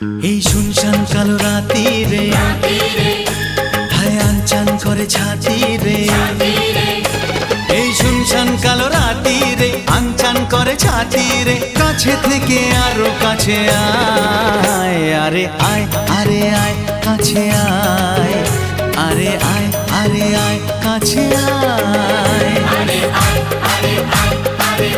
এই শুনশান কালো রাতি রে, হায় আনচান করে ছাতি রে। এই শুনশান কালো রাতি রে, আনচান করে ছাতি রে। কাছে থেকে আরো কাছে আয়, আরে আয়, আরে আয় কাছে আয়, আরে আয়, আরে আয় কাছে আয়, আরে আয়, আরে আয়, আরে